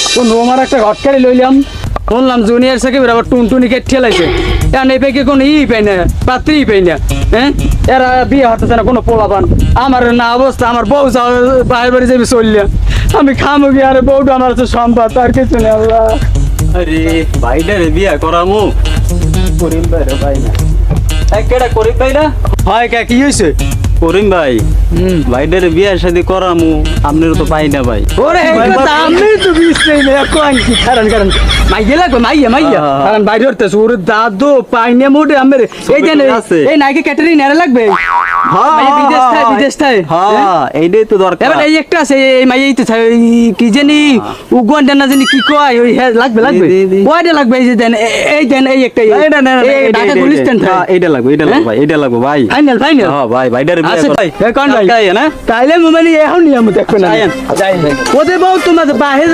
কোন আমার একটা ঘটকারি লইলাম বললাম জুনিয়র সাকিবের আবার টুনটুনি কে ঠেলাইছে এখন এই পেকে কোনো পাই না পাত্রই পাই না হ্যাঁ এরা বিয়ে হতেছে না কোনো পোলাপান আমার না অবস্থা আমার বউ বাইরে বাড়ি যাবি চললে আমি খামো গিয়ে আরে বউটা আমার হচ্ছে সম্পদ আর কিছু নেই আল্লাহ আরে ভাইটারে বিয়া করামু করিম ভাই রে ভাই না কেডা করিম ভাই না হয় কে কি হয়েছে করিম ভাই ভাইটারে বিয়া শাদি করামু আপনার তো পাই না ভাই ওরে এই কথা আমি তো বুঝতেই না কোন কি কারণ মাইয়া লাগবে মাইয়া কারণ বাইরে হতেছে ওর দাদু পাইনে মোড়ে আমার এই যে এই নাইকে ক্যাটারি নেড়ে লাগবে মাইয়া বিদেশ থাকে হ্যাঁ এইটাই তো দরকার এবার এই একটা আছে এই মাইয়াই তো কি জানি উগান্ডা না জানি কি কয় ওই লাগবে কয়টা লাগবে এই যে দেন এই একটা এইটা না ঢাকা গুলিস্তান এইটা লাগবে ভাই এইটা লাগবে ভাই ফাইনাল হ্যাঁ ভাই ভাইটারে বিয়া আচ্ছা করা ভাই কোন ভাই না তাইলে মানে এখন নিয়ম দেখবে না যাই ওদের বউ তোমাদের বাহির